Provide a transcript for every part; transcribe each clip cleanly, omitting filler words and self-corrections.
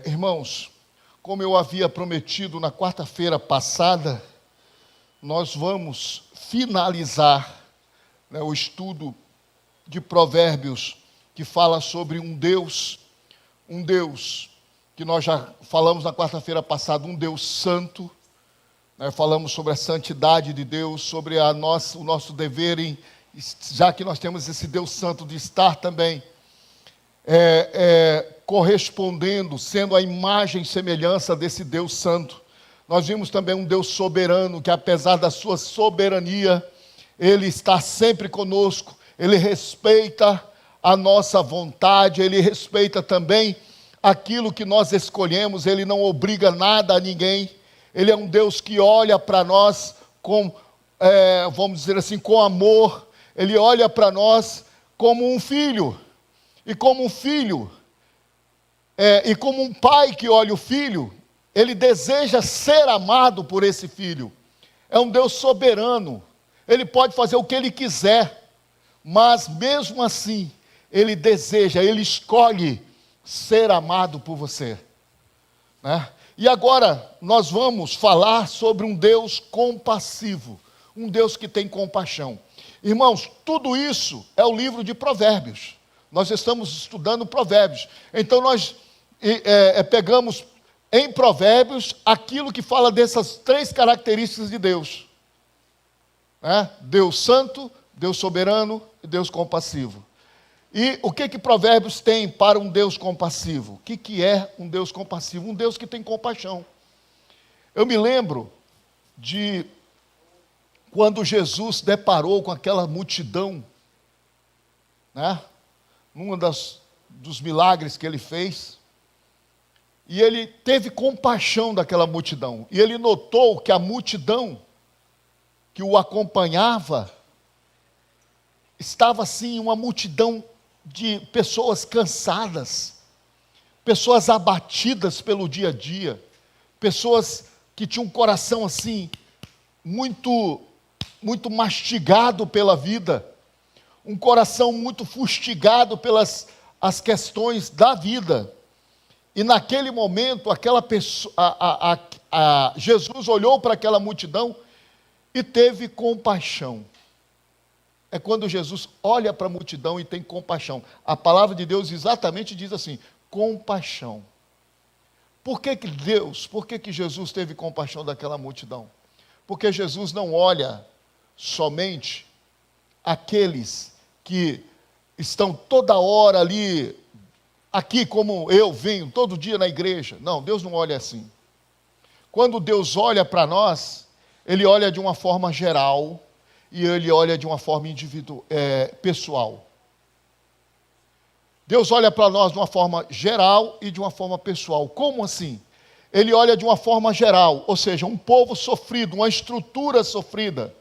Irmãos, como eu havia prometido na quarta-feira passada, nós vamos finalizar, o estudo de Provérbios, que fala sobre um Deus que nós já falamos na quarta-feira passada, um Deus santo, falamos sobre a santidade de Deus, sobre o nosso dever, já que nós temos esse Deus santo, de estar também correspondendo, sendo a imagem e semelhança desse Deus santo. Nós vimos também um Deus soberano, que apesar da sua soberania, Ele está sempre conosco, Ele respeita a nossa vontade, Ele respeita também aquilo que nós escolhemos, Ele não obriga nada a ninguém. Ele é um Deus que olha para nós com, vamos dizer assim, com amor. Ele olha para nós como um filho. E como um filho, e como um pai que olha o filho, ele deseja ser amado por esse filho. É um Deus soberano. Ele pode fazer o que ele quiser, mas mesmo assim, ele deseja, ele escolhe ser amado por você, E agora nós vamos falar sobre um Deus compassivo, um Deus que tem compaixão. Irmãos, tudo isso é o livro de Provérbios. Nós estamos estudando Provérbios. Então nós pegamos em Provérbios aquilo que fala dessas três características de Deus. Deus santo, Deus soberano e Deus compassivo. E o que Provérbios tem para um Deus compassivo? O que é um Deus compassivo? Um Deus que tem compaixão. Eu me lembro de quando Jesus deparou com aquela multidão, num dos milagres que ele fez, e ele teve compaixão daquela multidão, e ele notou que a multidão que o acompanhava estava assim, uma multidão de pessoas cansadas, pessoas abatidas pelo dia a dia, pessoas que tinham um coração assim, muito mastigado pela vida, um coração muito fustigado pelas as questões da vida. E naquele momento, aquela pessoa, Jesus olhou para aquela multidão e teve compaixão. É quando Jesus olha para a multidão e tem compaixão. A palavra de Deus exatamente diz assim, compaixão. Por que Jesus teve compaixão daquela multidão? Porque Jesus não olha somente aqueles que estão toda hora ali, aqui como eu venho todo dia na igreja. Não, Deus não olha assim. Quando Deus olha para nós, Ele olha de uma forma geral e Ele olha de uma forma pessoal. Deus olha para nós de uma forma geral e de uma forma pessoal. Como assim? Ele olha de uma forma geral, ou seja, um povo sofrido, uma estrutura sofrida.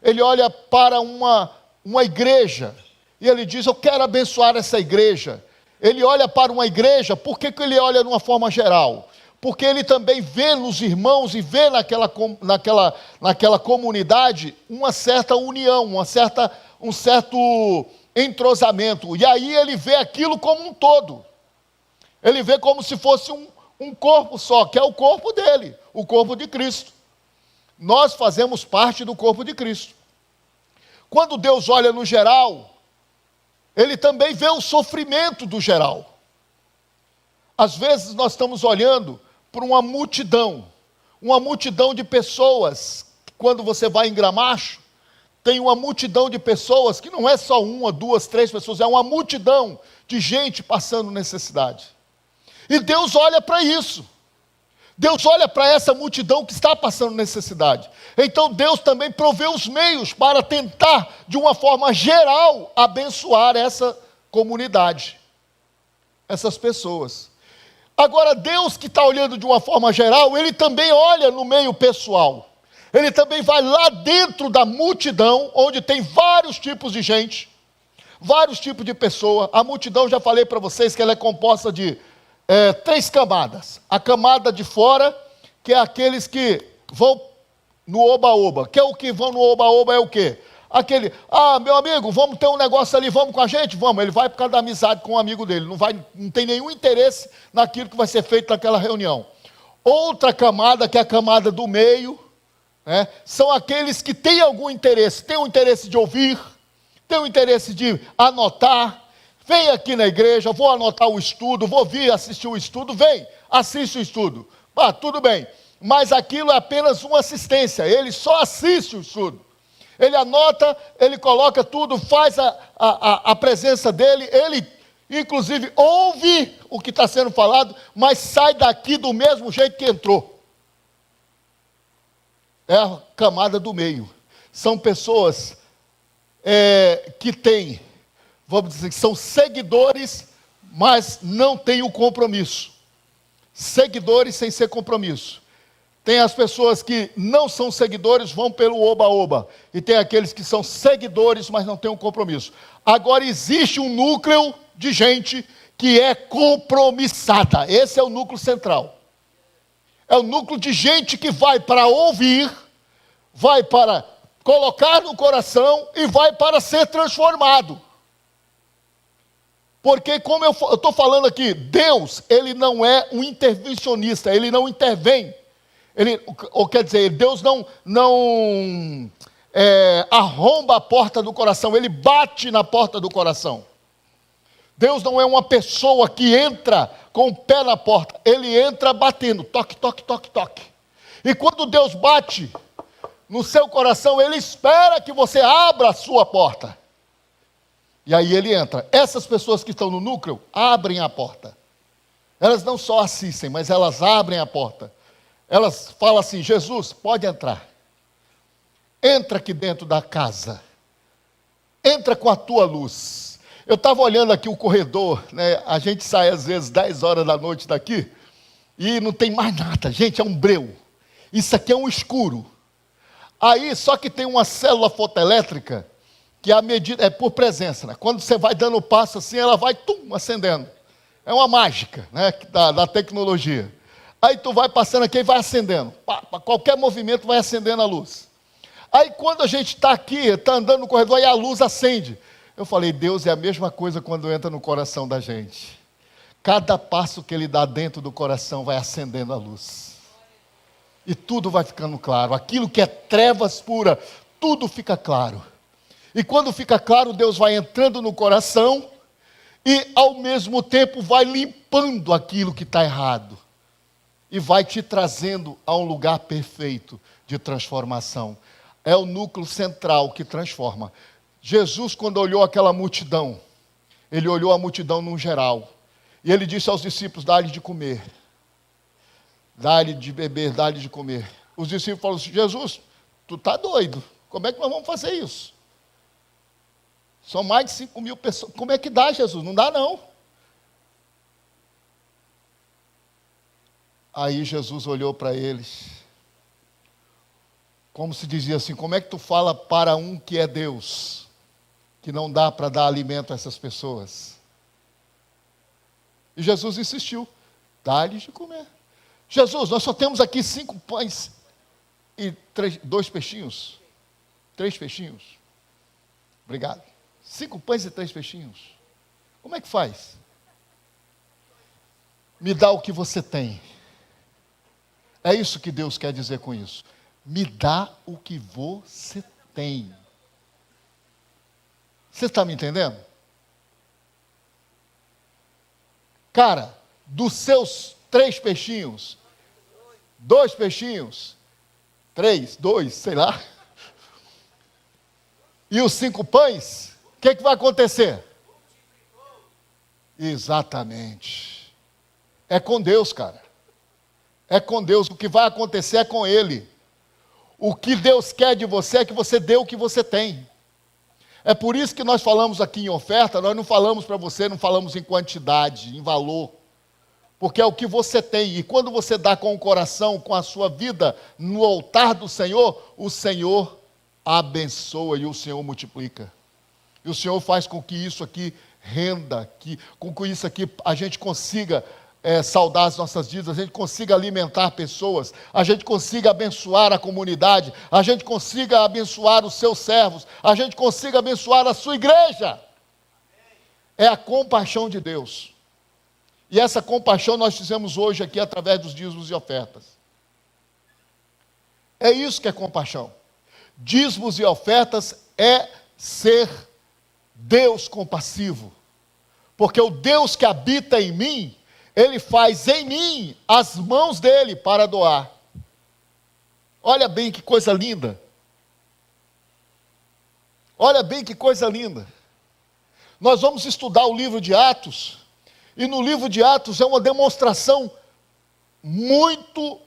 Ele olha para uma igreja e ele diz, eu quero abençoar essa igreja. Ele olha para uma igreja, por que ele olha de uma forma geral? Porque ele também vê nos irmãos e vê naquela comunidade uma certa união, um certo entrosamento. E aí ele vê aquilo como um todo. Ele vê como se fosse um corpo só, que é o corpo dele, o corpo de Cristo. Nós fazemos parte do corpo de Cristo. Quando Deus olha no geral, Ele também vê o sofrimento do geral. Às vezes nós estamos olhando para uma multidão de pessoas. Quando você vai em Gramacho, tem uma multidão de pessoas, que não é só uma, duas, três pessoas, é uma multidão de gente passando necessidade. E Deus olha para isso. Deus olha para essa multidão que está passando necessidade. Então Deus também provê os meios para tentar, de uma forma geral, abençoar essa comunidade, essas pessoas. Agora, Deus que está olhando de uma forma geral, Ele também olha no meio pessoal. Ele também vai lá dentro da multidão, onde tem vários tipos de gente, vários tipos de pessoa. A multidão, já falei para vocês que ela é composta de 3 camadas. A camada de fora, que é aqueles que vão no oba-oba. Que é o que vão no oba-oba é o quê? Aquele, meu amigo, vamos ter um negócio ali, vamos com a gente? Vamos. Ele vai por causa da amizade com o amigo dele. Não tem nenhum interesse naquilo que vai ser feito naquela reunião. Outra camada, que é a camada do meio, né, são aqueles que têm algum interesse. Tem o interesse de ouvir, tem o interesse de anotar. Vem aqui na igreja, vou anotar o estudo, vou vir assistir o estudo. Vem, assiste o estudo. Tudo bem. Mas aquilo é apenas uma assistência. Ele só assiste o estudo. Ele anota, ele coloca tudo, faz a presença dele, ele inclusive ouve o que está sendo falado, mas sai daqui do mesmo jeito que entrou. É a camada do meio. São pessoas que têm, vamos dizer, que são seguidores, mas não têm o compromisso. Seguidores sem ser compromisso. Tem as pessoas que não são seguidores, vão pelo oba-oba. E tem aqueles que são seguidores, mas não têm um compromisso. Agora existe um núcleo de gente que é compromissada. Esse é o núcleo central. É o núcleo de gente que vai para ouvir, vai para colocar no coração e vai para ser transformado. Porque, como eu estou falando aqui, Deus, ele não é um intervencionista, ele não intervém. Ou quer dizer, Deus não arromba a porta do coração, ele bate na porta do coração. Deus não é uma pessoa que entra com o pé na porta, ele entra batendo, toque, toque, toque, toque. E quando Deus bate no seu coração, ele espera que você abra a sua porta. E aí ele entra. Essas pessoas que estão no núcleo, abrem a porta. Elas não só assistem, mas elas abrem a porta. Elas falam assim: Jesus, pode entrar. Entra aqui dentro da casa. Entra com a tua luz. Eu estava olhando aqui o corredor, né? A gente sai às vezes 10 horas da noite daqui e não tem mais nada. Gente, é um breu. Isso aqui é um escuro. Aí, só que tem uma célula fotoelétrica que a medida é por presença, né? Quando você vai dando passo assim, ela vai acendendo. É uma mágica, né? Da tecnologia. Aí tu vai passando aqui e vai acendendo. Qualquer movimento vai acendendo a luz. Aí quando a gente está aqui, está andando no corredor, e a luz acende. Eu falei, Deus é a mesma coisa quando entra no coração da gente. Cada passo que Ele dá dentro do coração vai acendendo a luz. E tudo vai ficando claro. Aquilo que é trevas pura, tudo fica claro. E quando fica claro, Deus vai entrando no coração e ao mesmo tempo vai limpando aquilo que está errado. E vai te trazendo a um lugar perfeito de transformação. É o núcleo central que transforma. Jesus, quando olhou aquela multidão, ele olhou a multidão num geral. E ele disse aos discípulos, dá-lhe de comer. Dá-lhe de beber, dá-lhe de comer. Os discípulos falaram assim, Jesus, tu está doido. Como é que nós vamos fazer isso? São mais de 5 mil pessoas. Como é que dá, Jesus? Não dá, não. Aí Jesus olhou para eles, como se dizia assim, como é que tu fala para um que é Deus, que não dá para dar alimento a essas pessoas? E Jesus insistiu, dá-lhes de comer. Jesus, nós só temos aqui 5 pães e 2 peixinhos. 3 peixinhos. Obrigado. 5 pães e 3 peixinhos. Como é que faz? Me dá o que você tem. É isso que Deus quer dizer com isso. Me dá o que você tem. Você está me entendendo? Cara, dos seus 3 peixinhos, 2 peixinhos, 3, 2, sei lá, e os 5 pães, o que vai acontecer? Exatamente. É com Deus, cara. É com Deus, o que vai acontecer é com Ele. O que Deus quer de você é que você dê o que você tem. É por isso que nós falamos aqui em oferta, nós não falamos para você, não falamos em quantidade, em valor. Porque é o que você tem. E quando você dá com o coração, com a sua vida no altar do Senhor, o Senhor abençoa e o Senhor multiplica. E o Senhor faz com que isso aqui renda, com que isso aqui a gente consiga saudar as nossas vidas, a gente consiga alimentar pessoas, a gente consiga abençoar a comunidade, a gente consiga abençoar os seus servos, a gente consiga abençoar a sua igreja. É a compaixão de Deus. E essa compaixão nós fizemos hoje aqui através dos dízimos e ofertas. É isso que é compaixão. Dízimos e ofertas é ser Deus compassivo. Porque o Deus que habita em mim, Ele faz em mim as mãos dele para doar. Olha bem que coisa linda. Olha bem que coisa linda. Nós vamos estudar o livro de Atos, e no livro de Atos é uma demonstração muito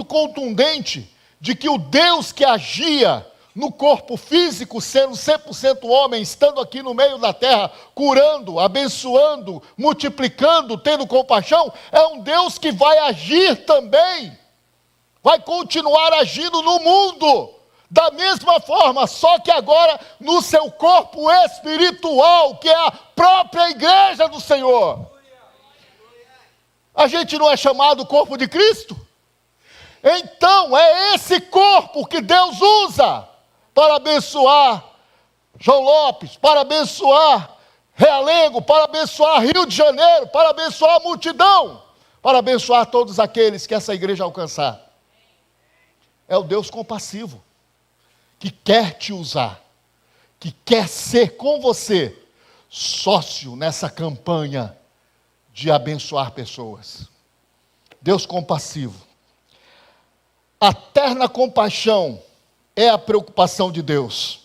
contundente de que o Deus que agia no corpo físico, sendo 100% homem, estando aqui no meio da terra, curando, abençoando, multiplicando, tendo compaixão, é um Deus que vai agir também, vai continuar agindo no mundo, da mesma forma, só que agora no seu corpo espiritual, que é a própria igreja do Senhor. A gente não é chamado corpo de Cristo? Então é esse corpo que Deus usa para abençoar João Lopes, para abençoar Realengo, para abençoar Rio de Janeiro, para abençoar a multidão, para abençoar todos aqueles que essa igreja alcançar. É o Deus compassivo, que quer te usar, que quer ser com você sócio nessa campanha de abençoar pessoas. Deus compassivo. A terna compaixão é a preocupação de Deus.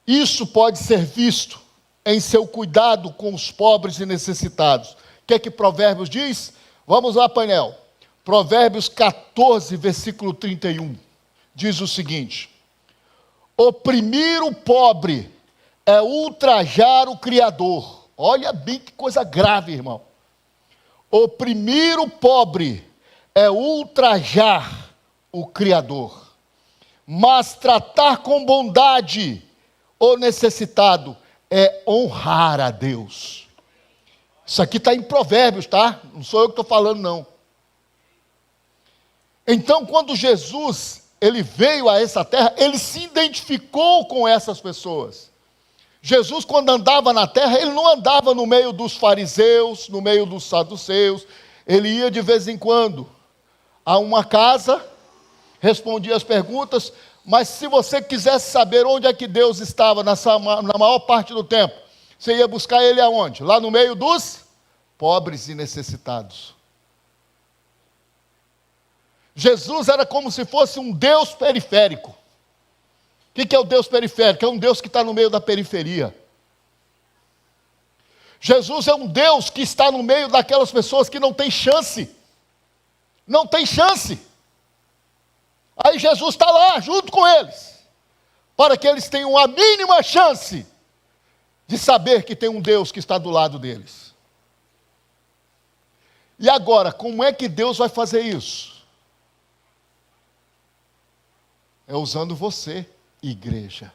Isso pode ser visto em seu cuidado com os pobres e necessitados. O que é que Provérbios diz? Vamos lá, painel. Provérbios 14, versículo 31. Diz o seguinte: oprimir o pobre é ultrajar o Criador. Olha bem que coisa grave, irmão. Oprimir o pobre é ultrajar o Criador. Mas tratar com bondade o necessitado é honrar a Deus. Isso aqui está em Provérbios, tá? Não sou eu que estou falando, não. Então, quando Jesus ele veio a essa terra, ele se identificou com essas pessoas. Jesus, quando andava na terra, ele não andava no meio dos fariseus, no meio dos saduceus, ele ia de vez em quando a uma casa, respondia as perguntas, mas se você quisesse saber onde é que Deus estava na maior parte do tempo, você ia buscar ele aonde? Lá no meio dos pobres e necessitados. Jesus era como se fosse um Deus periférico. O que é o Deus periférico? É um Deus que está no meio da periferia. Jesus é um Deus que está no meio daquelas pessoas que não têm chance. Não tem chance. Aí Jesus está lá, junto com eles, para que eles tenham a mínima chance de saber que tem um Deus que está do lado deles. E agora, como é que Deus vai fazer isso? É usando você, igreja.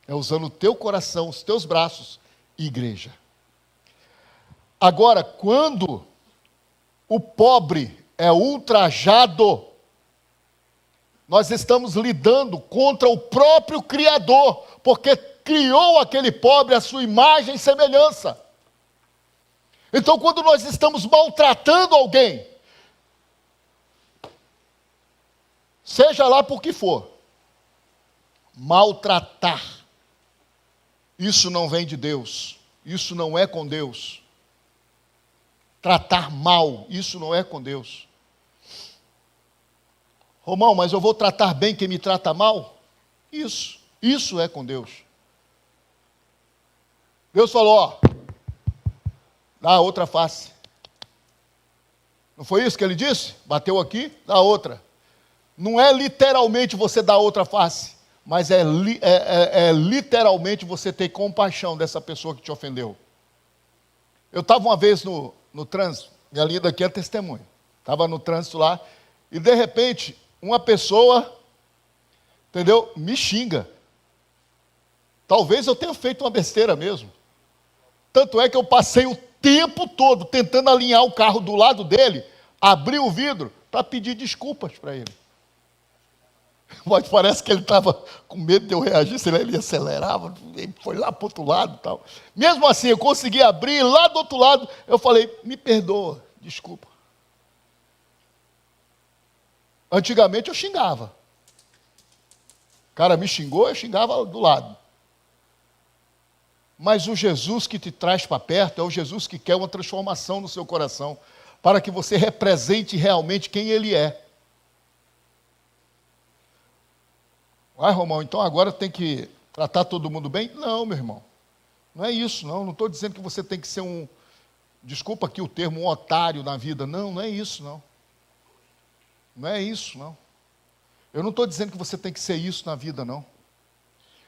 É usando o teu coração, os teus braços, igreja. Agora, quando o pobre é ultrajado, nós estamos lidando contra o próprio Criador, porque criou aquele pobre à sua imagem e semelhança. Então, quando nós estamos maltratando alguém, seja lá por que for, maltratar, isso não vem de Deus, isso não é com Deus. Tratar mal, isso não é com Deus. Romão, mas eu vou tratar bem quem me trata mal? Isso é com Deus. Deus falou, ó, dá a outra face. Não foi isso que ele disse? Bateu aqui, dá a outra. Não é literalmente você dar outra face, mas é literalmente você ter compaixão dessa pessoa que te ofendeu. Eu estava uma vez no trânsito, minha linda aqui é testemunha. Estava no trânsito lá, e de repente, uma pessoa, entendeu, me xinga. Talvez eu tenha feito uma besteira mesmo. Tanto é que eu passei o tempo todo tentando alinhar o carro do lado dele, abrir o vidro para pedir desculpas para ele. Mas parece que ele estava com medo de eu reagir, se ele acelerava, ele foi lá para o outro lado e tal. Mesmo assim, eu consegui abrir, lá do outro lado, eu falei, me perdoa, desculpa. Antigamente eu xingava. O cara me xingou, eu xingava do lado. Mas o Jesus que te traz para perto é o Jesus que quer uma transformação no seu coração, para que você represente realmente quem Ele é. Ai, Romão, então agora tem que tratar todo mundo bem? Não, meu irmão. Não é isso, não. Não estou dizendo que você tem que ser desculpa aqui o termo, um otário na vida. Não, não é isso, não. Não é isso, não. Eu não estou dizendo que você tem que ser isso na vida, não.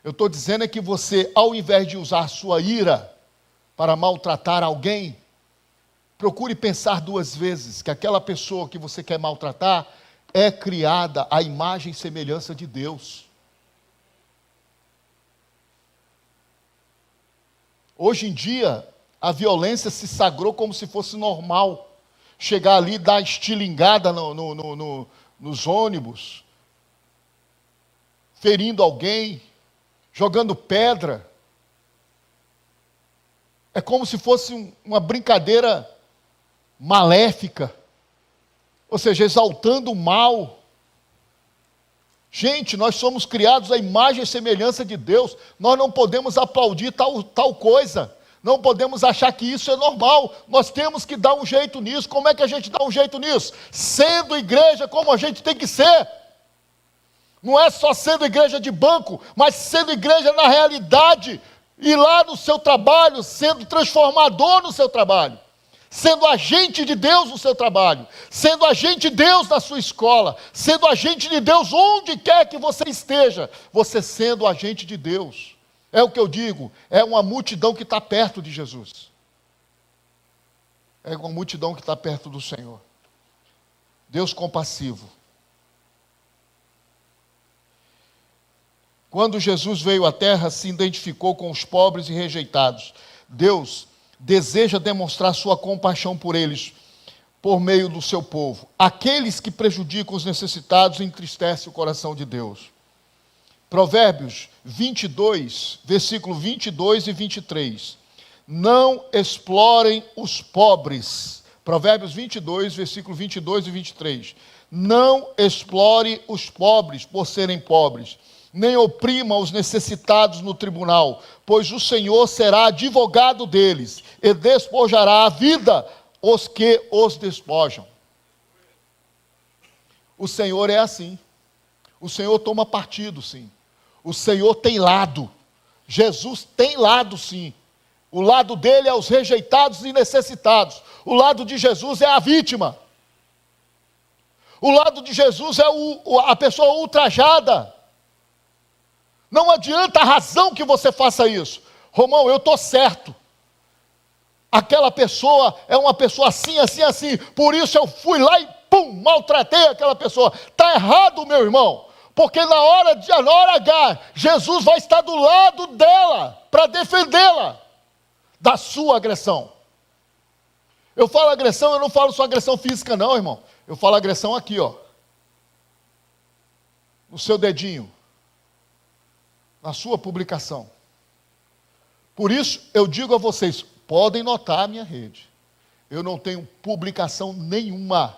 Eu estou dizendo é que você, ao invés de usar sua ira para maltratar alguém, procure pensar duas vezes que aquela pessoa que você quer maltratar é criada à imagem e semelhança de Deus. Hoje em dia, a violência se sagrou como se fosse normal. Chegar ali, dar estilingada nos ônibus, ferindo alguém, jogando pedra. É como se fosse uma brincadeira maléfica, ou seja, exaltando o mal. Gente, nós somos criados à imagem e semelhança de Deus, nós não podemos aplaudir tal coisa, não podemos achar que isso é normal, nós temos que dar um jeito nisso. Como é que a gente dá um jeito nisso? Sendo igreja como a gente tem que ser. Não é só sendo igreja de banco, mas sendo igreja na realidade, e lá no seu trabalho, sendo transformador no seu trabalho, sendo agente de Deus no seu trabalho, sendo agente de Deus na sua escola, sendo agente de Deus onde quer que você esteja, você sendo agente de Deus. É o que eu digo, é uma multidão que está perto de Jesus. É uma multidão que está perto do Senhor. Deus compassivo. Quando Jesus veio à terra, se identificou com os pobres e rejeitados. Deus deseja demonstrar sua compaixão por eles, por meio do seu povo. Aqueles que prejudicam os necessitados entristecem o coração de Deus. Provérbios 22, versículo 22 e 23. Não explorem os pobres. Provérbios 22, versículo 22 e 23. Não explore os pobres por serem pobres, nem oprima os necessitados no tribunal, pois o Senhor será advogado deles, e despojará a vida os que os despojam. O Senhor é assim. O Senhor toma partido, sim. O Senhor tem lado. Jesus tem lado, sim. O lado dele é os rejeitados e necessitados. O lado de Jesus é a vítima. O lado de Jesus é a pessoa ultrajada. Não adianta a razão que você faça isso. Romão, eu estou certo. Aquela pessoa é uma pessoa assim, assim, assim. Por isso eu fui lá e maltratei aquela pessoa. Está errado, meu irmão. Porque na hora H, Jesus vai estar do lado dela para defendê-la da sua agressão. Eu falo agressão, eu não falo só agressão física não, irmão. Eu falo agressão aqui, ó. No seu dedinho. Na sua publicação. Por isso, eu digo a vocês, podem notar a minha rede. Eu não tenho publicação nenhuma.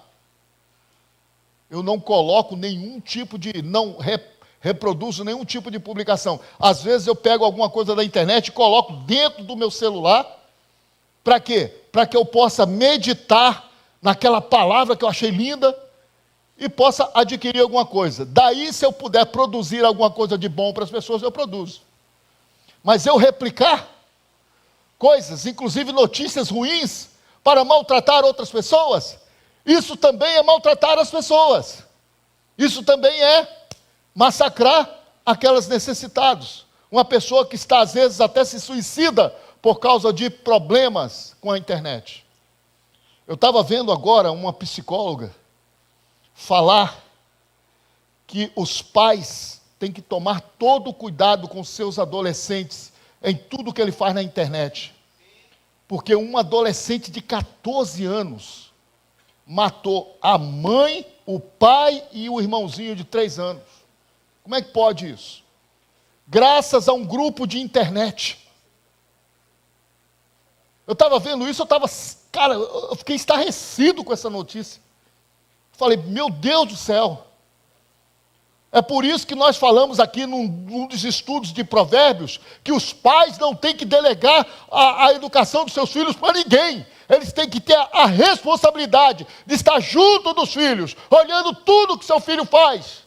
Eu não coloco nenhum tipo de, não reproduzo nenhum tipo de publicação. Às vezes eu pego alguma coisa da internet e coloco dentro do meu celular. Para quê? Para que eu possa meditar naquela palavra que eu achei linda e possa adquirir alguma coisa. Daí, se eu puder produzir alguma coisa de bom para as pessoas, eu produzo. Mas eu replicar coisas, inclusive notícias ruins, para maltratar outras pessoas, isso também é maltratar as pessoas. Isso também é massacrar aquelas necessitados. Uma pessoa que está, às vezes, até se suicida por causa de problemas com a internet. Eu estava vendo agora uma psicóloga falar que os pais têm que tomar todo o cuidado com seus adolescentes em tudo que ele faz na internet. Porque um adolescente de 14 anos matou a mãe, o pai e o irmãozinho de 3 anos. Como é que pode isso? Graças a um grupo de internet. Eu estava vendo isso, eu fiquei estarrecido com essa notícia. Falei, meu Deus do céu. É por isso que nós falamos aqui num dos estudos de Provérbios, que os pais não têm que delegar a educação dos seus filhos para ninguém. Eles têm que ter a responsabilidade de estar junto dos filhos, olhando tudo que seu filho faz.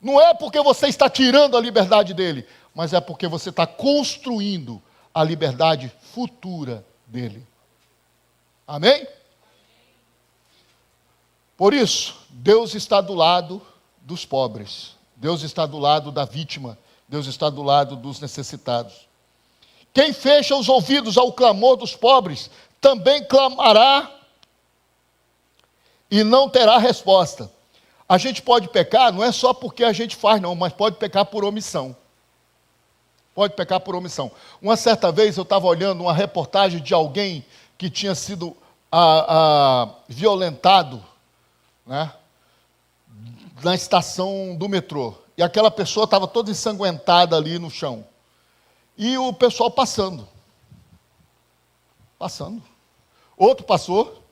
Não é porque você está tirando a liberdade dele, mas é porque você está construindo a liberdade futura dele. Amém? Por isso, Deus está do lado dos pobres. Deus está do lado da vítima. Deus está do lado dos necessitados. Quem fecha os ouvidos ao clamor dos pobres, também clamará e não terá resposta. A gente pode pecar, não é só porque a gente faz, não, mas pode pecar por omissão. Pode pecar por omissão. Uma certa vez eu estava olhando uma reportagem de alguém que tinha sido violentado, né, na estação do metrô. E aquela pessoa estava toda ensanguentada ali no chão. E o pessoal passando. Outro passou.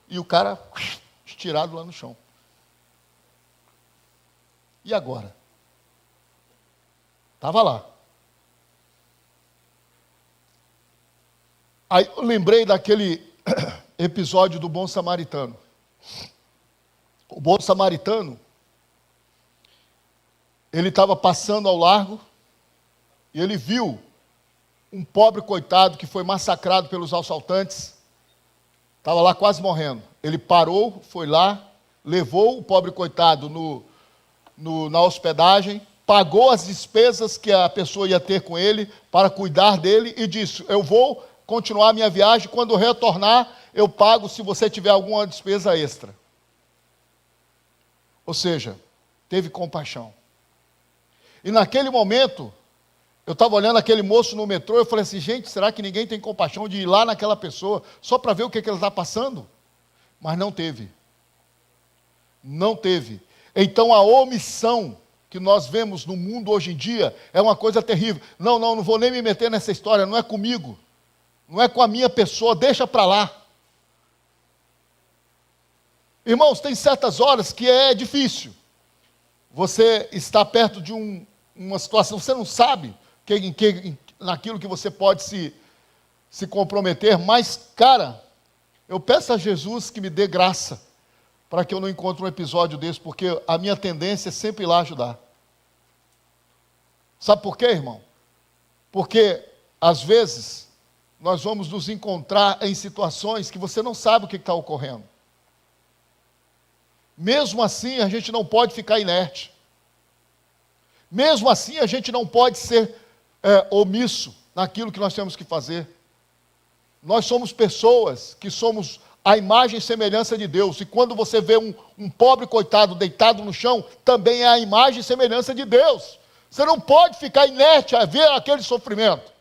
E o cara estirado lá no chão. E agora? Estava lá. Aí eu lembrei daquele episódio do bom samaritano. O bom samaritano, ele estava passando ao largo e ele viu um pobre coitado que foi massacrado pelos assaltantes, estava lá quase morrendo. Ele parou, foi lá, levou o pobre coitado na hospedagem, pagou as despesas que a pessoa ia ter com ele para cuidar dele e disse, eu vou continuar a minha viagem, quando retornar eu pago se você tiver alguma despesa extra. Ou seja, teve compaixão. E naquele momento, eu estava olhando aquele moço no metrô, eu falei assim, gente, será que ninguém tem compaixão de ir lá naquela pessoa, só para ver o que ele está passando? Mas não teve. Não teve. Então a omissão que nós vemos no mundo hoje em dia é uma coisa terrível. Não vou nem me meter nessa história, não é comigo. Não é com a minha pessoa, deixa para lá. Irmãos, tem certas horas que é difícil. Você está perto de uma situação, você não sabe naquilo que você pode se comprometer, mas, cara, eu peço a Jesus que me dê graça para que eu não encontre um episódio desse, porque a minha tendência é sempre ir lá ajudar. Sabe por quê, irmão? Porque, às vezes, nós vamos nos encontrar em situações que você não sabe o que está ocorrendo. Mesmo assim, a gente não pode ficar inerte. Mesmo assim, a gente não pode ser omisso naquilo que nós temos que fazer. Nós somos pessoas que somos a imagem e semelhança de Deus. E quando você vê um pobre coitado deitado no chão, também é a imagem e semelhança de Deus. Você não pode ficar inerte a ver aquele sofrimento.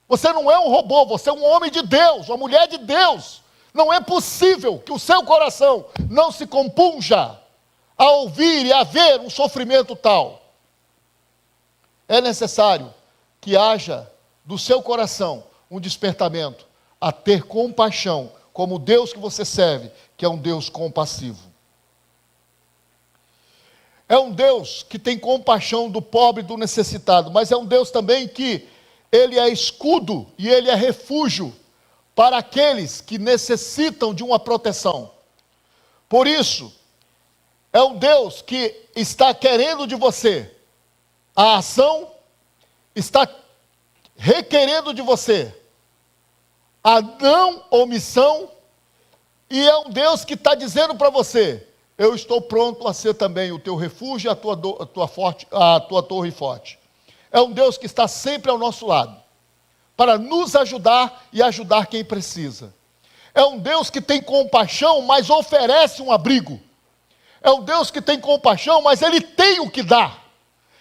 Você não é um robô, você é um homem de Deus, uma mulher de Deus. Não é possível que o seu coração não se compunja a ouvir e a ver um sofrimento tal. É necessário que haja do seu coração um despertamento a ter compaixão, como o Deus que você serve, que é um Deus compassivo. É um Deus que tem compaixão do pobre e do necessitado, mas é um Deus também que Ele é escudo e Ele é refúgio para aqueles que necessitam de uma proteção. Por isso, é um Deus que está querendo de você a ação, está requerendo de você a não omissão, e é um Deus que está dizendo para você, eu estou pronto a ser também o teu refúgio, a tua torre forte. É um Deus que está sempre ao nosso lado, para nos ajudar e ajudar quem precisa. É um Deus que tem compaixão, mas oferece um abrigo. É um Deus que tem compaixão, mas Ele tem o que dar.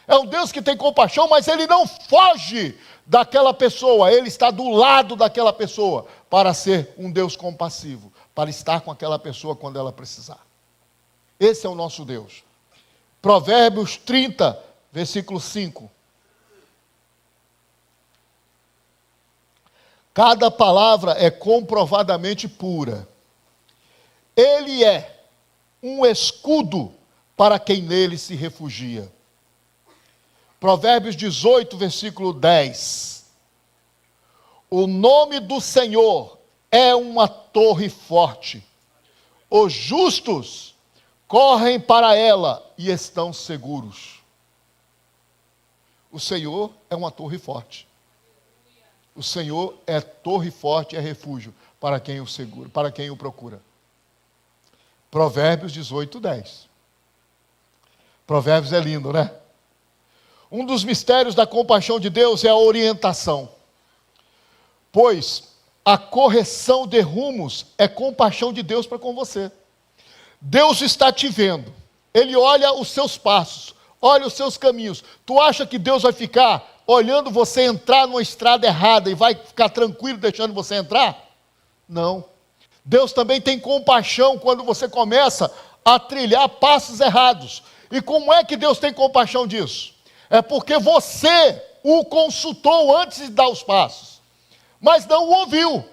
É um Deus que tem compaixão, mas Ele não foge daquela pessoa, Ele está do lado daquela pessoa, para ser um Deus compassivo, para estar com aquela pessoa quando ela precisar. Esse é o nosso Deus. Provérbios 30, versículo 5. Cada palavra é comprovadamente pura. Ele é um escudo para quem nele se refugia. Provérbios 18, versículo 10. O nome do Senhor é uma torre forte. Os justos correm para ela e estão seguros. O Senhor é uma torre forte. O Senhor é torre forte, é refúgio para quem o segura, para quem o procura. Provérbios 18, 10. Provérbios é lindo, né? Um dos mistérios da compaixão de Deus é a orientação. Pois a correção de rumos é compaixão de Deus para com você. Deus está te vendo. Ele olha os seus passos, olha os seus caminhos. Tu acha que Deus vai ficar olhando você entrar numa estrada errada e vai ficar tranquilo deixando você entrar? Não. Deus também tem compaixão quando você começa a trilhar passos errados. E como é que Deus tem compaixão disso? É porque você o consultou antes de dar os passos, mas não o ouviu.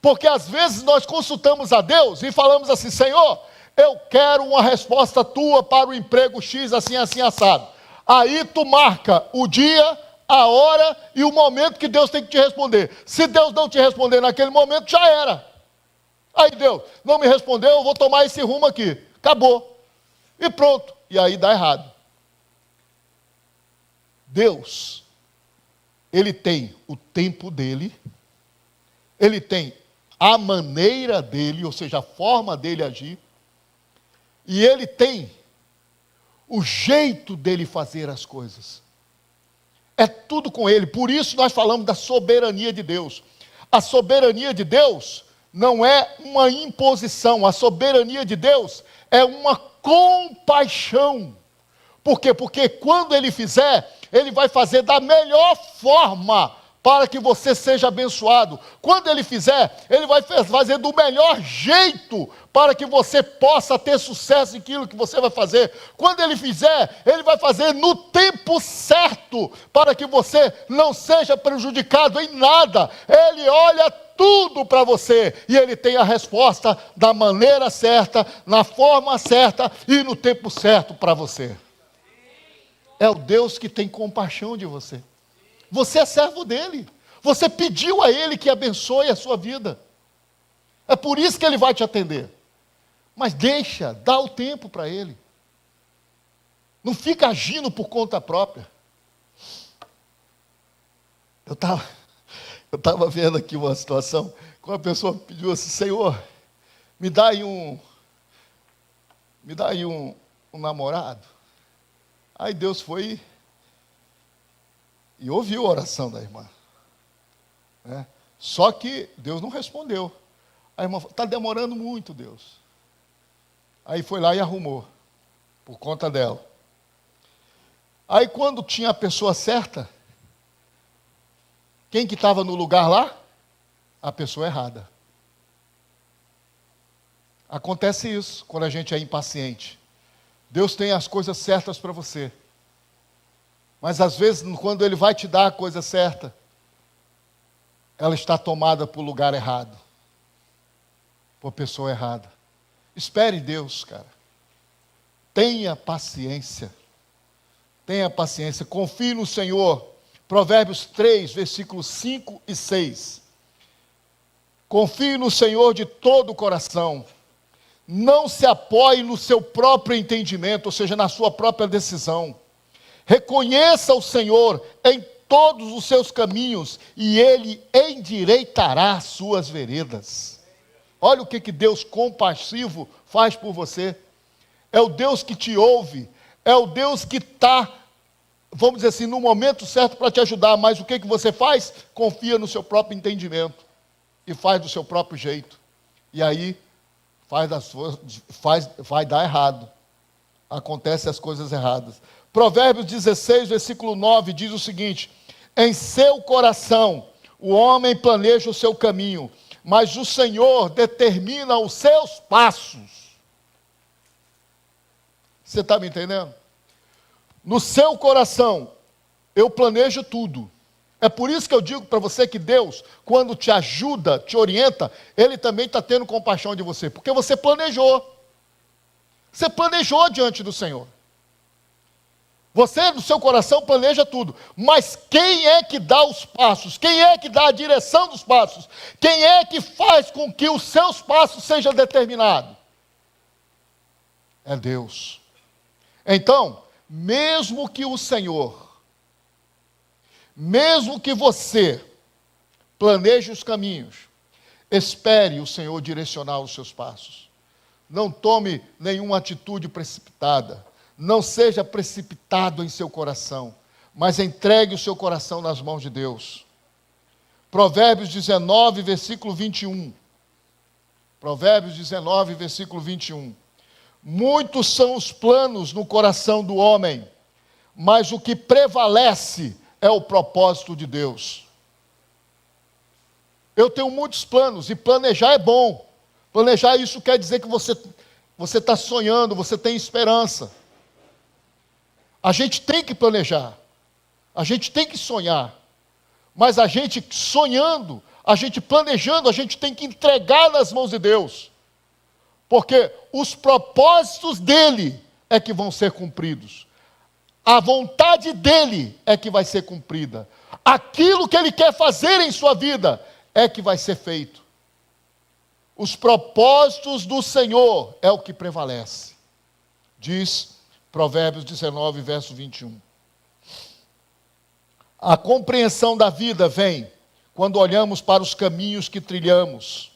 Porque às vezes nós consultamos a Deus e falamos assim: Senhor, eu quero uma resposta tua para o emprego X, assim, assim, assado. Aí tu marca o dia, a hora e o momento que Deus tem que te responder. Se Deus não te responder naquele momento, já era. Aí Deus não me respondeu, eu vou tomar esse rumo aqui. Acabou. E pronto. E aí dá errado. Deus, Ele tem o tempo dele, Ele tem a maneira dele, ou seja, a forma dele agir, e Ele tem o jeito dele fazer as coisas. É tudo com Ele. Por isso nós falamos da soberania de Deus. A soberania de Deus não é uma imposição. A soberania de Deus é uma compaixão. Por quê? Porque quando Ele fizer, Ele vai fazer da melhor forma para que você seja abençoado. Quando Ele fizer, Ele vai fazer do melhor jeito para que você possa ter sucesso naquilo que você vai fazer. Quando Ele fizer, Ele vai fazer no tempo certo para que você não seja prejudicado em nada. Ele olha tudo para você e Ele tem a resposta da maneira certa, na forma certa e no tempo certo para você. É o Deus que tem compaixão de você. Você é servo dele. Você pediu a Ele que abençoe a sua vida. É por isso que Ele vai te atender. Mas dá o tempo para Ele. Não fica agindo por conta própria. Eu estava vendo aqui uma situação, que uma pessoa pediu assim: Senhor, me dá aí um namorado. Aí Deus foi e ouviu a oração da irmã. Né? Só que Deus não respondeu. A irmã falou: está demorando muito, Deus. Aí foi lá e arrumou, por conta dela. Aí quando tinha a pessoa certa, quem que estava no lugar lá? A pessoa errada. Acontece isso quando a gente é impaciente. Deus tem as coisas certas para você. Mas às vezes, quando Ele vai te dar a coisa certa, ela está tomada por lugar errado. Por pessoa errada. Espere Deus, cara. Tenha paciência. Tenha paciência. Confie no Senhor. Provérbios 3, versículos 5 e 6. Confie no Senhor de todo o coração. Não se apoie no seu próprio entendimento, ou seja, na sua própria decisão. Reconheça o Senhor em todos os seus caminhos e Ele endireitará as suas veredas. Olha o que Deus compassivo faz por você. É o Deus que te ouve, é o Deus que está, vamos dizer assim, no momento certo para te ajudar, mas o que você faz? Confia no seu próprio entendimento e faz do seu próprio jeito. E aí vai dar errado. Acontecem as coisas erradas. Provérbios 16, versículo 9, diz o seguinte: Em seu coração, o homem planeja o seu caminho, mas o Senhor determina os seus passos. Você está me entendendo? No seu coração, eu planejo tudo. É por isso que eu digo para você que Deus, quando te ajuda, te orienta, Ele também está tendo compaixão de você, porque você planejou. Você planejou diante do Senhor. Você, no seu coração, planeja tudo. Mas quem é que dá os passos? Quem é que dá a direção dos passos? Quem é que faz com que os seus passos sejam determinados? É Deus. Então, mesmo que o Senhor, mesmo que você planeje os caminhos, espere o Senhor direcionar os seus passos. Não tome nenhuma atitude precipitada. Não seja precipitado em seu coração, mas entregue o seu coração nas mãos de Deus. Provérbios 19, versículo 21. Provérbios 19, versículo 21. Muitos são os planos no coração do homem, mas o que prevalece é o propósito de Deus. Eu tenho muitos planos, e planejar é bom. Planejar, isso quer dizer que você está sonhando, você tem esperança. A gente tem que planejar, a gente tem que sonhar, mas a gente sonhando, a gente planejando, a gente tem que entregar nas mãos de Deus, porque os propósitos dEle é que vão ser cumpridos, a vontade dEle é que vai ser cumprida, aquilo que Ele quer fazer em sua vida é que vai ser feito. Os propósitos do Senhor é o que prevalece, diz Provérbios 19, verso 21. A compreensão da vida vem quando olhamos para os caminhos que trilhamos.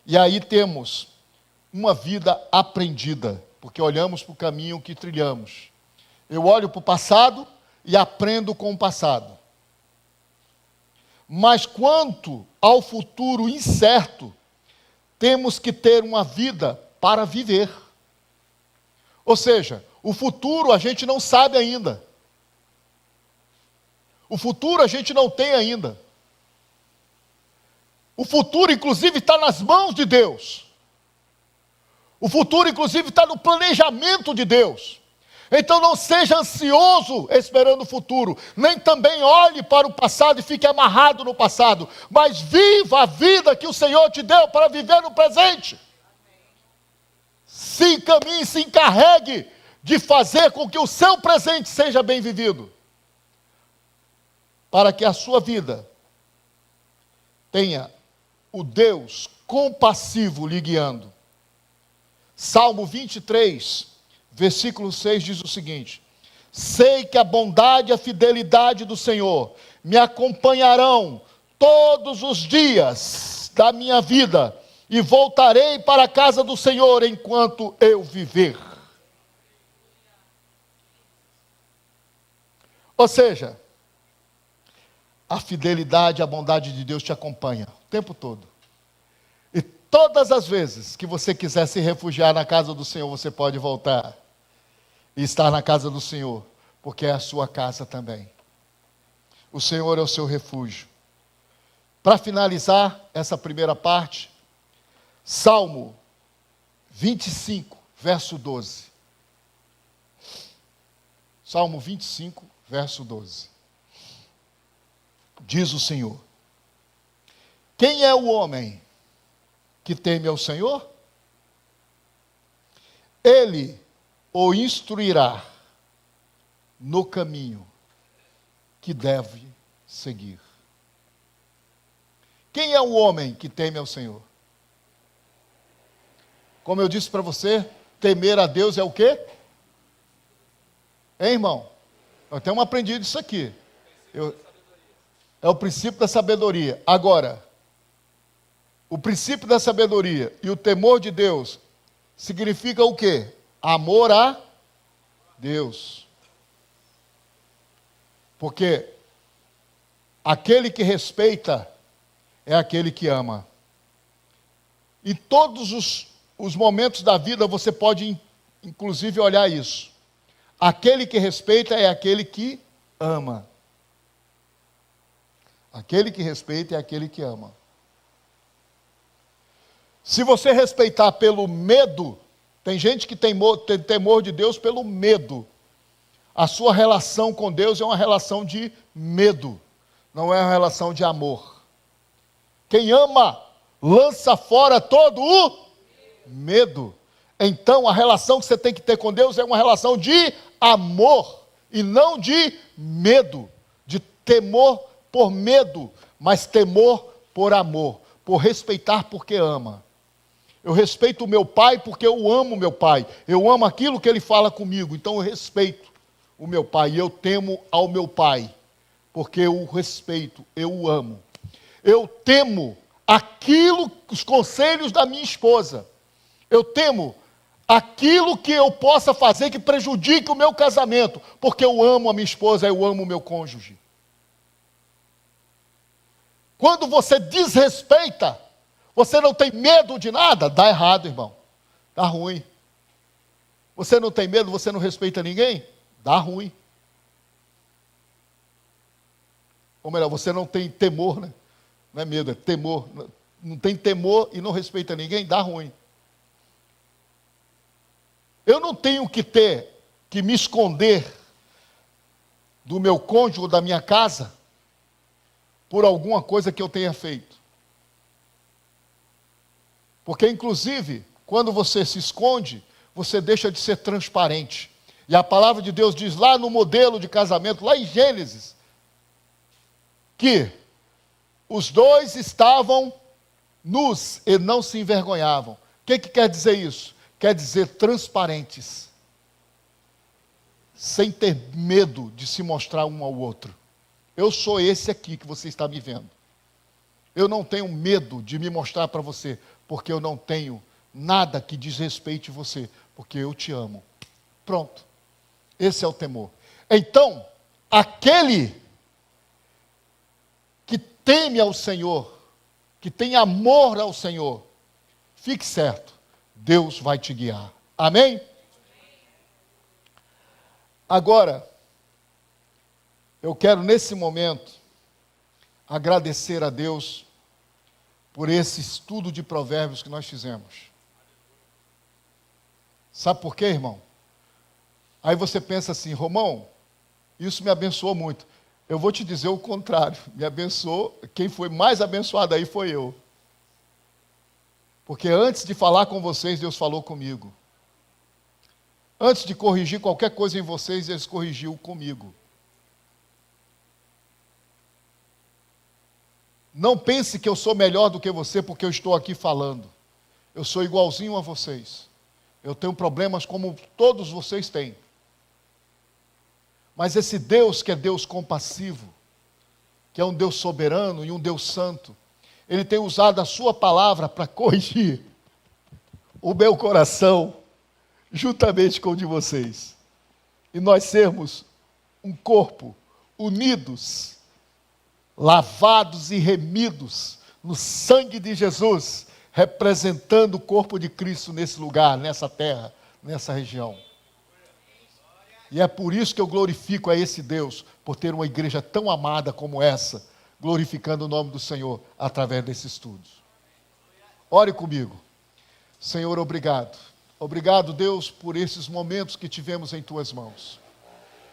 E aí temos uma vida aprendida, porque olhamos para o caminho que trilhamos. Eu olho para o passado e aprendo com o passado. Mas quanto ao futuro incerto, temos que ter uma vida para viver. Ou seja, o futuro a gente não sabe ainda. O futuro a gente não tem ainda. O futuro, inclusive, está nas mãos de Deus. O futuro, inclusive, está no planejamento de Deus. Então não seja ansioso esperando o futuro, nem também olhe para o passado e fique amarrado no passado, mas viva a vida que o Senhor te deu para viver no presente. Se encaminhe, se encarregue de fazer com que o seu presente seja bem vivido, para que a sua vida tenha o Deus compassivo lhe guiando. Salmo 23, versículo 6 diz o seguinte: sei que a bondade e a fidelidade do Senhor me acompanharão todos os dias da minha vida, e voltarei para a casa do Senhor enquanto eu viver. Ou seja, a fidelidade e a bondade de Deus te acompanha o tempo todo. E todas as vezes que você quiser se refugiar na casa do Senhor, você pode voltar e estar na casa do Senhor, porque é a sua casa também. O Senhor é o seu refúgio. Para finalizar essa primeira parte, Salmo 25, verso 12. Salmo 25, verso 12. Diz o Senhor: quem é o homem que teme ao Senhor? Ele o instruirá no caminho que deve seguir. Quem é o homem que teme ao Senhor? Como eu disse para você, temer a Deus é o quê? Hein, irmão? Eu tenho aprendido isso aqui. É o princípio da sabedoria. Agora, o princípio da sabedoria e o temor de Deus significa o quê? Amor a Deus. Porque aquele que respeita é aquele que ama. Em todos os momentos da vida você pode, inclusive, olhar isso. Aquele que respeita é aquele que ama. Aquele que respeita é aquele que ama. Se você respeitar pelo medo, tem gente que tem temor de Deus pelo medo. A sua relação com Deus é uma relação de medo, não é uma relação de amor. Quem ama, lança fora todo o medo. Então, a relação que você tem que ter com Deus é uma relação de amor, e não de medo, de temor por medo, mas temor por amor, por respeitar porque ama. Eu respeito o meu pai porque eu amo o meu pai. Eu amo aquilo que ele fala comigo. Então eu respeito o meu pai. E eu temo ao meu pai. Porque eu o respeito, eu o amo. Eu temo os conselhos da minha esposa. Eu temo aquilo que eu possa fazer que prejudique o meu casamento. Porque eu amo a minha esposa, eu amo o meu cônjuge. Quando você desrespeita, você não tem medo de nada, dá errado, irmão. Dá ruim. Você não tem medo, você não respeita ninguém? Dá ruim. Ou melhor, você não tem temor, né? Não é medo, é temor. Não tem temor e não respeita ninguém, dá ruim. Eu não tenho que me esconder do meu cônjuge ou da minha casa por alguma coisa que eu tenha feito. Porque, inclusive, quando você se esconde, você deixa de ser transparente. E a palavra de Deus diz lá no modelo de casamento, lá em Gênesis, que os dois estavam nus e não se envergonhavam. O que quer dizer isso? Quer dizer transparentes, sem ter medo de se mostrar um ao outro. Eu sou esse aqui que você está me vendo. Eu não tenho medo de me mostrar para você, porque eu não tenho nada que desrespeite você, porque eu te amo. Pronto. Esse é o temor. Então, aquele que teme ao Senhor, que tem amor ao Senhor, fique certo, Deus vai te guiar. Amém? Agora, eu quero nesse momento agradecer a Deus por esse estudo de provérbios que nós fizemos. Sabe por quê, irmão? Aí você pensa assim, Romão, isso me abençoou muito. Eu vou te dizer o contrário, me abençoou, quem foi mais abençoado aí foi eu. Porque antes de falar com vocês, Deus falou comigo. Antes de corrigir qualquer coisa em vocês, Deus corrigiu comigo. Não pense que eu sou melhor do que você porque eu estou aqui falando. Eu sou igualzinho a vocês. Eu tenho problemas como todos vocês têm. Mas esse Deus que é Deus compassivo, que é um Deus soberano e um Deus santo, Ele tem usado a sua palavra para corrigir o meu coração, juntamente com o de vocês. E nós sermos um corpo, unidos, lavados e remidos no sangue de Jesus, representando o corpo de Cristo nesse lugar, nessa terra, nessa região. E é por isso que eu glorifico a esse Deus, por ter uma igreja tão amada como essa, glorificando o nome do Senhor através desses estudos. Ore comigo. Senhor, obrigado. Obrigado, Deus, por esses momentos que tivemos em Tuas mãos.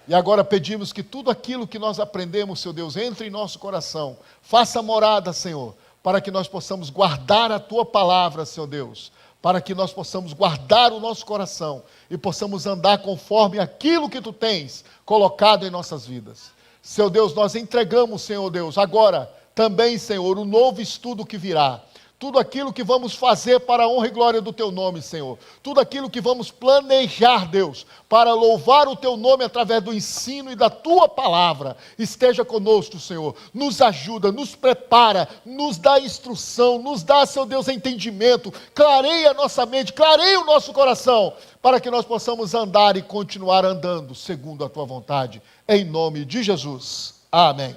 E agora pedimos que tudo aquilo que nós aprendemos, Seu Deus, entre em nosso coração. Faça morada, Senhor, para que nós possamos guardar a Tua palavra, Senhor Deus. Para que nós possamos guardar o nosso coração e possamos andar conforme aquilo que Tu tens colocado em nossas vidas. Seu Deus, nós entregamos, Senhor Deus, agora também, Senhor, o novo estudo que virá. Tudo aquilo que vamos fazer para a honra e glória do Teu nome, Senhor. Tudo aquilo que vamos planejar, Deus, para louvar o Teu nome através do ensino e da Tua palavra. Esteja conosco, Senhor. Nos ajuda, nos prepara, nos dá instrução, nos dá, Seu Deus, entendimento. Clareia a nossa mente, clareia o nosso coração, para que nós possamos andar e continuar andando segundo a Tua vontade. Em nome de Jesus. Amém.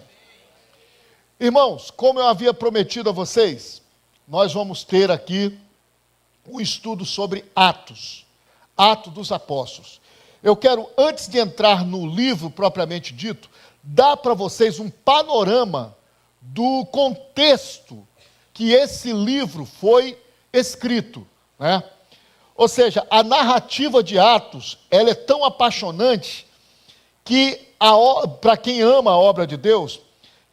Irmãos, como eu havia prometido a vocês, nós vamos ter aqui um estudo sobre Atos dos Apóstolos. Eu quero, antes de entrar no livro propriamente dito, dar para vocês um panorama do contexto que esse livro foi escrito, né? Ou seja, a narrativa de Atos, ela é tão apaixonante que, para quem ama a obra de Deus,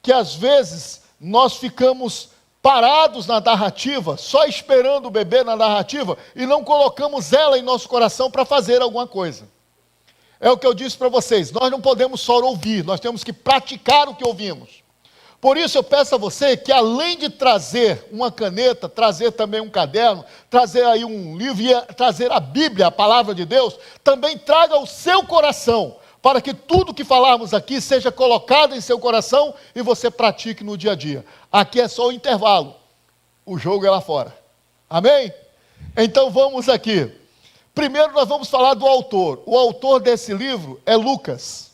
que às vezes nós ficamos parados na narrativa, só esperando o bebê na narrativa, e não colocamos ela em nosso coração para fazer alguma coisa. É o que eu disse para vocês, nós não podemos só ouvir, nós temos que praticar o que ouvimos. Por isso eu peço a você que, além de trazer uma caneta, trazer também um caderno, trazer aí um livro e trazer a Bíblia, a palavra de Deus, também traga o seu coração, para que tudo que falarmos aqui seja colocado em seu coração e você pratique no dia a dia. Aqui é só o intervalo, o jogo é lá fora. Amém? Então vamos aqui. Primeiro nós vamos falar do autor. O autor desse livro é Lucas.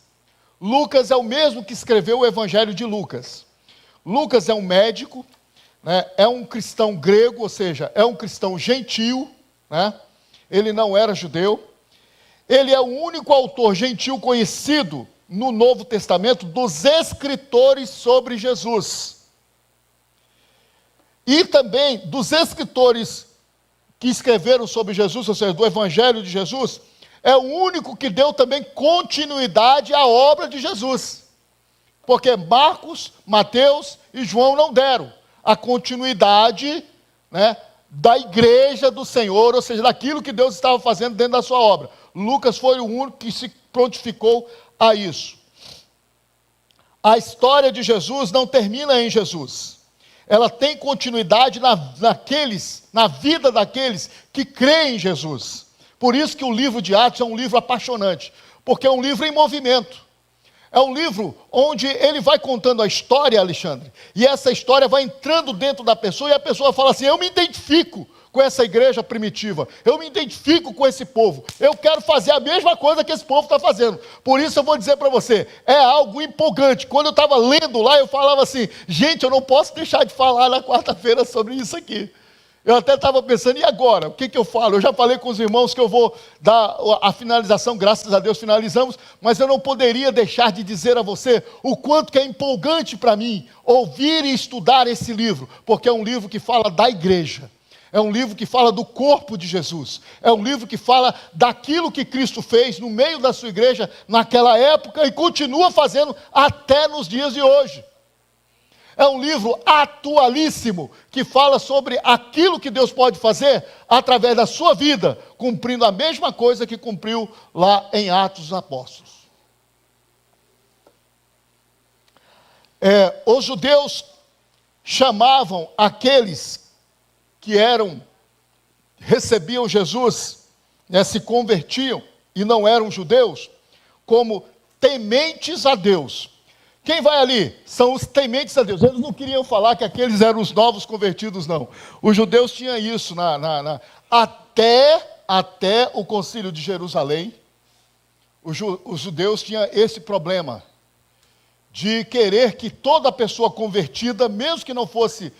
Lucas é o mesmo que escreveu o Evangelho de Lucas. Lucas é um médico, né, é um cristão grego, ou seja, é um cristão gentio, né, ele não era judeu. Ele é o único autor gentil conhecido no Novo Testamento dos escritores sobre Jesus. E também dos escritores que escreveram sobre Jesus, ou seja, do Evangelho de Jesus, é o único que deu também continuidade à obra de Jesus. Porque Marcos, Mateus e João não deram a continuidade, né, da igreja do Senhor, ou seja, daquilo que Deus estava fazendo dentro da sua obra. Lucas foi o único que se prontificou a isso. A história de Jesus não termina em Jesus. Ela tem continuidade na vida daqueles que creem em Jesus. Por isso que o livro de Atos é um livro apaixonante, porque é um livro em movimento. É um livro onde ele vai contando a história, Alexandre, e essa história vai entrando dentro da pessoa, e a pessoa fala assim: eu me identifico com essa igreja primitiva, eu me identifico com esse povo, eu quero fazer a mesma coisa que esse povo está fazendo. Por isso eu vou dizer para você, é algo empolgante. Quando eu estava lendo lá, eu falava assim: gente, eu não posso deixar de falar na quarta-feira sobre isso aqui. Eu até estava pensando, e agora? O que eu falo? Eu já falei com os irmãos que eu vou dar a finalização, graças a Deus finalizamos, mas eu não poderia deixar de dizer a você o quanto que é empolgante para mim ouvir e estudar esse livro, porque é um livro que fala da igreja, é um livro que fala do corpo de Jesus, é um livro que fala daquilo que Cristo fez no meio da sua igreja naquela época e continua fazendo até nos dias de hoje. É um livro atualíssimo, que fala sobre aquilo que Deus pode fazer através da sua vida, cumprindo a mesma coisa que cumpriu lá em Atos dos Apóstolos. Os judeus chamavam aqueles que recebiam Jesus, né, se convertiam e não eram judeus, como tementes a Deus. Quem vai ali? São os tementes a Deus. Eles não queriam falar que aqueles eram os novos convertidos, não. Os judeus tinham isso até o concílio de Jerusalém. Os judeus tinham esse problema de querer que toda pessoa convertida, mesmo que não fosse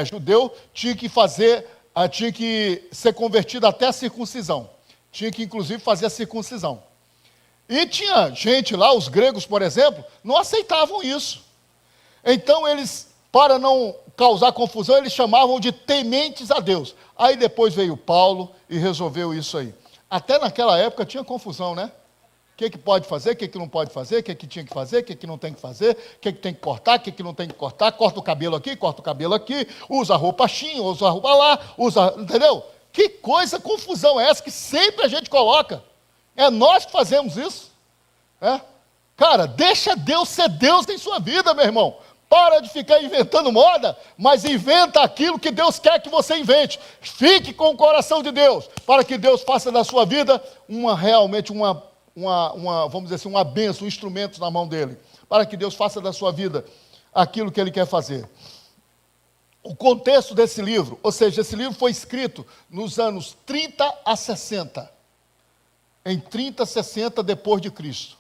judeu, tinha que ser convertida até a circuncisão. Tinha que, inclusive, fazer a circuncisão. E tinha gente lá, os gregos, por exemplo, não aceitavam isso. Então eles, para não causar confusão, eles chamavam de tementes a Deus. Aí depois veio Paulo e resolveu isso aí. Até naquela época tinha confusão, né? O que pode fazer, o que não pode fazer, o que tinha que fazer, o que não tem que fazer, o que tem que cortar, o que não tem que cortar, corta o cabelo aqui, usa roupa assim, usa roupa lá, entendeu? Que coisa, confusão é essa que sempre a gente coloca? É nós que fazemos isso. Cara, deixa Deus ser Deus em sua vida, meu irmão. Para de ficar inventando moda, mas inventa aquilo que Deus quer que você invente. Fique com o coração de Deus, para que Deus faça da sua vida realmente vamos dizer assim, uma bênção, um instrumento na mão dele. Para que Deus faça da sua vida aquilo que ele quer fazer. O contexto desse livro, ou seja, esse livro foi escrito nos anos 30 a 60. Em 30, 60 depois de Cristo.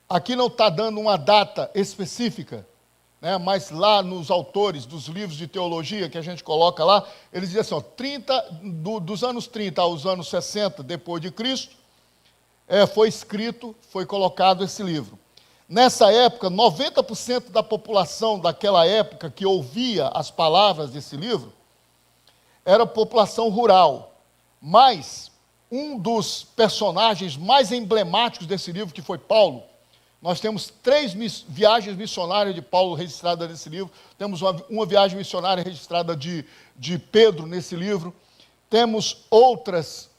Aqui não está dando uma data específica, né, mas lá nos autores dos livros de teologia que a gente coloca lá, eles dizem assim, dos anos 30 aos anos 60 depois de Cristo, foi escrito, foi colocado esse livro. nessa época, 90% da população daquela época que ouvia as palavras desse livro era população rural. Mas um dos personagens mais emblemáticos desse livro, que foi Paulo, nós temos 3 viagens missionárias de Paulo registradas nesse livro, temos uma viagem missionária registrada de Pedro nesse livro, temos outras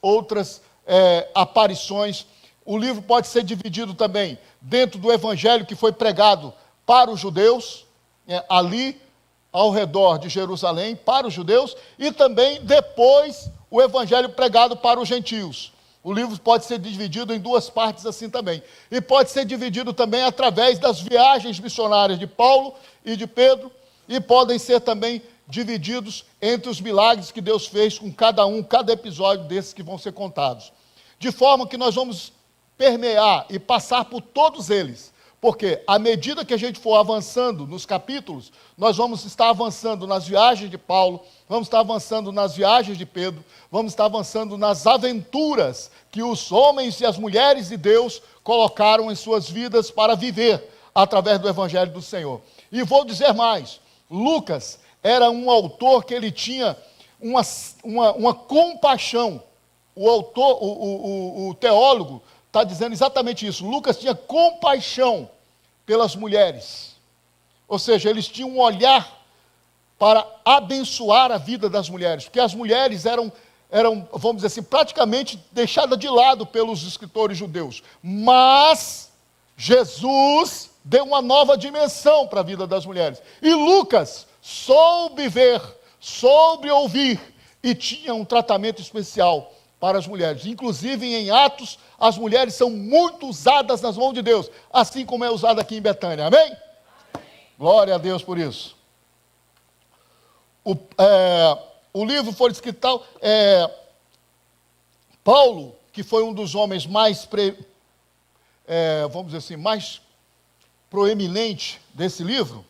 aparições. O livro pode ser dividido também dentro do evangelho que foi pregado para os judeus, ali ao redor de Jerusalém, para os judeus, e também depois o evangelho pregado para os gentios. O livro pode ser dividido em 2 partes assim também. E pode ser dividido também através das viagens missionárias de Paulo e de Pedro, e podem ser também divididos entre os milagres que Deus fez com cada episódio desses que vão ser contados. De forma que nós vamos permear e passar por todos eles, porque à medida que a gente for avançando nos capítulos, nós vamos estar avançando nas viagens de Paulo, vamos estar avançando nas viagens de Pedro, vamos estar avançando nas aventuras que os homens e as mulheres de Deus colocaram em suas vidas para viver através do Evangelho do Senhor. E vou dizer mais, Lucas era um autor que ele tinha uma compaixão. O autor, o teólogo está dizendo exatamente isso. Lucas tinha compaixão pelas mulheres. Ou seja, eles tinham um olhar para abençoar a vida das mulheres, porque as mulheres eram, vamos dizer assim, praticamente deixadas de lado pelos escritores judeus. Mas Jesus deu uma nova dimensão para a vida das mulheres. E Lucas soube ver, soube ouvir, e tinha um tratamento especial para as mulheres. Inclusive, em Atos, as mulheres são muito usadas nas mãos de Deus, assim como é usada aqui em Betânia. Amém? Amém. Glória a Deus por isso. O livro foi escrito... Paulo, que foi um dos homens mais, vamos dizer assim, mais proeminente desse livro,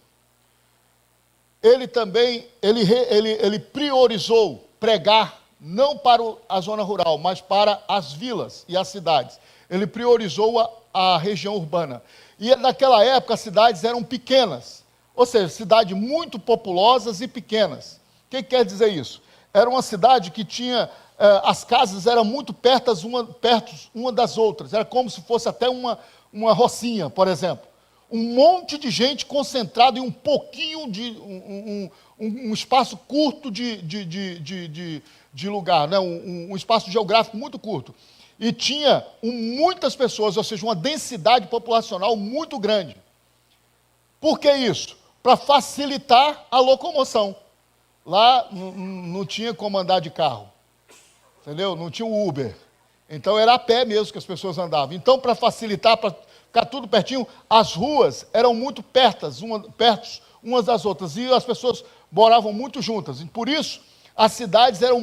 ele também, ele priorizou pregar não para a zona rural, mas para as vilas e as cidades. Ele priorizou a região urbana. E naquela época as cidades eram pequenas, ou seja, cidades muito populosas e pequenas. O que quer dizer isso? Era uma cidade que tinha, as casas eram muito perto uma das outras, era como se fosse até uma rocinha, por exemplo. Um monte de gente concentrada em um pouquinho de um espaço curto de lugar, né? Um espaço geográfico muito curto. E tinha muitas pessoas, ou seja, uma densidade populacional muito grande. Por que isso? Para facilitar a locomoção. Lá não tinha como andar de carro, entendeu? Não tinha o Uber. Então era a pé mesmo que as pessoas andavam. Então, para facilitar, para ficar tudo pertinho, as ruas eram muito perto umas das outras, e as pessoas moravam muito juntas. E por isso, as cidades eram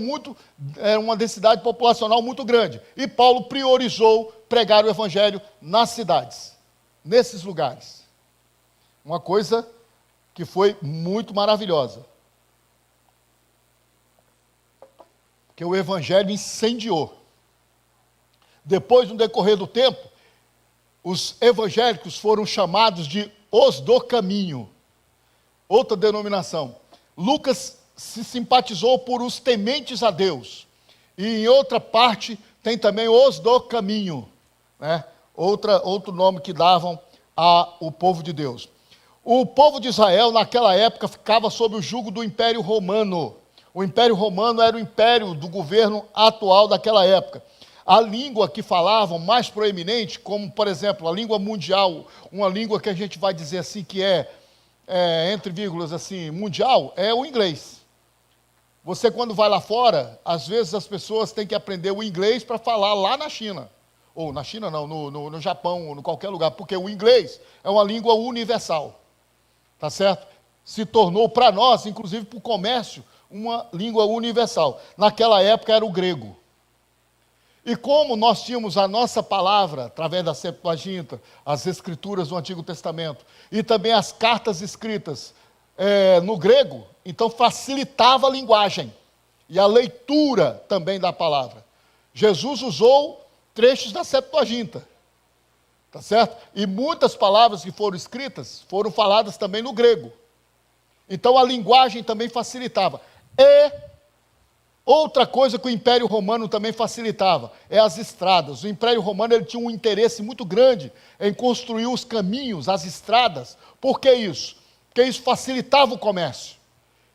uma densidade populacional muito grande. E Paulo priorizou pregar o evangelho nas cidades, nesses lugares. Uma coisa que foi muito maravilhosa. Porque o evangelho incendiou. Depois, no decorrer do tempo, os evangélicos foram chamados de os do caminho. Outra denominação. Lucas se simpatizou por os tementes a Deus. E em outra parte tem também os do caminho, né? Outro nome que davam ao povo de Deus. O povo de Israel, naquela época, ficava sob o jugo do Império Romano. O Império Romano era o império do governo atual daquela época. A língua que falavam mais proeminente, como, por exemplo, a língua mundial, uma língua que a gente vai dizer assim que entre vírgulas assim, mundial, é o inglês. Você, quando vai lá fora, às vezes as pessoas têm que aprender o inglês para falar lá na China. Ou na China não, no Japão, ou em qualquer lugar, porque o inglês é uma língua universal. Tá certo? Se tornou para nós, inclusive para o comércio, uma língua universal. Naquela época era o grego. E como nós tínhamos a nossa palavra, através da Septuaginta, as escrituras do Antigo Testamento, e também as cartas escritas no grego, então facilitava a linguagem e a leitura também da palavra. Jesus usou trechos da Septuaginta. Tá certo? E muitas palavras que foram escritas foram faladas também no grego. Então a linguagem também facilitava. E outra coisa que o Império Romano também facilitava é as estradas. O Império Romano ele tinha um interesse muito grande em construir os caminhos, as estradas. Por que isso? Porque isso facilitava o comércio.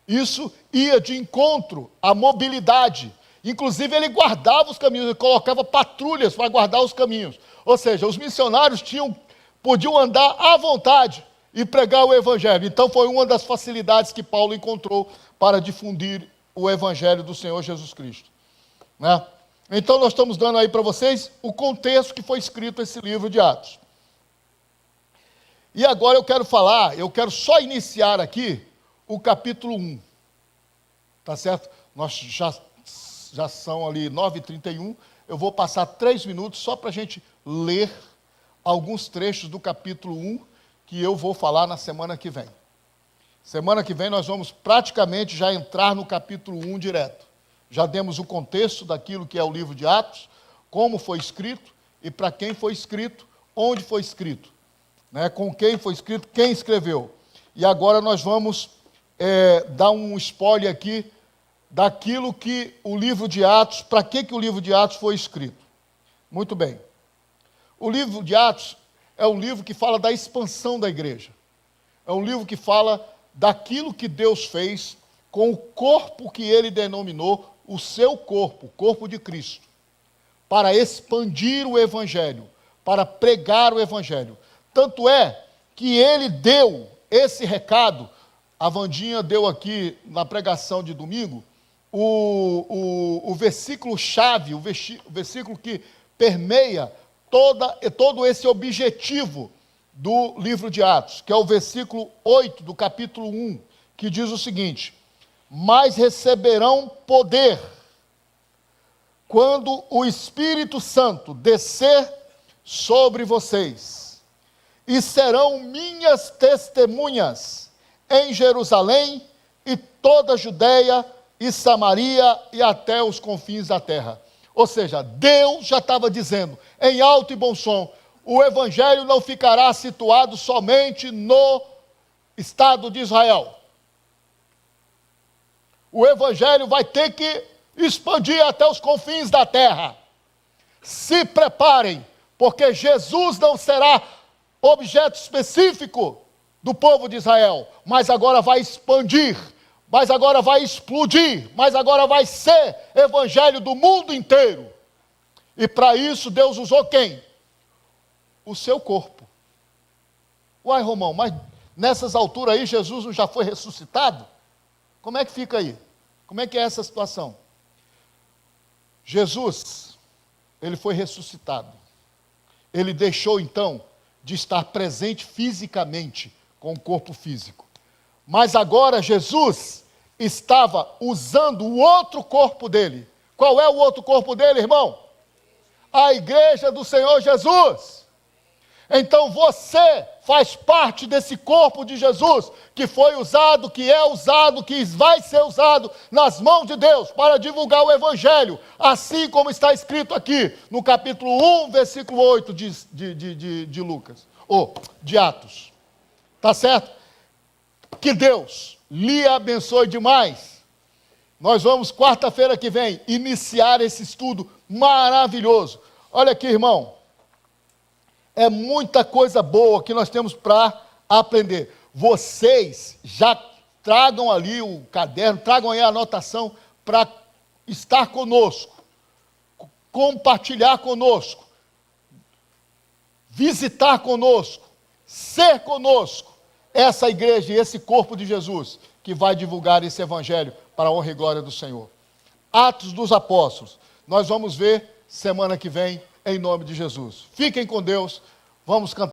Isso ia de encontro à mobilidade. Inclusive ele guardava os caminhos, ele colocava patrulhas para guardar os caminhos. Ou seja, os missionários podiam andar à vontade e pregar o Evangelho. Então foi uma das facilidades que Paulo encontrou para difundir o Evangelho do Senhor Jesus Cristo. Né? Então nós estamos dando aí para vocês o contexto que foi escrito esse livro de Atos. E agora eu quero só iniciar aqui o capítulo 1. Tá certo? Nós já são ali 9h31. Eu vou passar 3 minutos só para a gente ler alguns trechos do capítulo 1 que eu vou falar na semana que vem. Semana que vem nós vamos praticamente já entrar no capítulo 1 direto. Já demos o contexto daquilo que é o livro de Atos, como foi escrito e para quem foi escrito, onde foi escrito, né? Com quem foi escrito, quem escreveu. E agora nós vamos dar um spoiler aqui daquilo que o livro de Atos, para que o livro de Atos foi escrito. Muito bem. O livro de Atos é um livro que fala da expansão da igreja. É um livro que fala daquilo que Deus fez com o corpo que ele denominou o seu corpo, o corpo de Cristo, para expandir o Evangelho, para pregar o Evangelho. Tanto é que ele deu esse recado, a Vandinha deu aqui na pregação de domingo, o versículo-chave, o versículo que permeia todo esse objetivo do livro de Atos, que é o versículo 8 do capítulo 1, que diz o seguinte: mas receberão poder quando o Espírito Santo descer sobre vocês, e serão minhas testemunhas em Jerusalém e toda a Judéia e Samaria e até os confins da terra. Ou seja, Deus já estava dizendo, em alto e bom som, o Evangelho não ficará situado somente no Estado de Israel. O Evangelho vai ter que expandir até os confins da terra. Se preparem, porque Jesus não será objeto específico do povo de Israel, mas agora vai expandir, mas agora vai explodir, mas agora vai ser evangelho do mundo inteiro. E para isso Deus usou quem? O seu corpo. Uai, Romão, mas nessas alturas aí Jesus não já foi ressuscitado? Como é que fica aí? Como é que é essa situação? Jesus, ele foi ressuscitado. Ele deixou então de estar presente fisicamente com o corpo físico. Mas agora Jesus estava usando o outro corpo dele. Qual é o outro corpo dele, irmão? A igreja do Senhor Jesus. Então você faz parte desse corpo de Jesus, que foi usado, que é usado, que vai ser usado nas mãos de Deus para divulgar o Evangelho, assim como está escrito aqui no capítulo 1, versículo 8 de Lucas, ou de Atos. Tá certo? Que Deus lhe abençoe demais. Nós vamos, quarta-feira que vem, iniciar esse estudo maravilhoso. Olha aqui, irmão. É muita coisa boa que nós temos para aprender. Vocês já tragam ali o caderno, tragam aí a anotação para estar conosco, compartilhar conosco, visitar conosco, ser conosco, essa igreja e esse corpo de Jesus que vai divulgar esse evangelho para a honra e glória do Senhor. Atos dos Apóstolos. Nós vamos ver semana que vem, em nome de Jesus. Fiquem com Deus. Vamos cantar.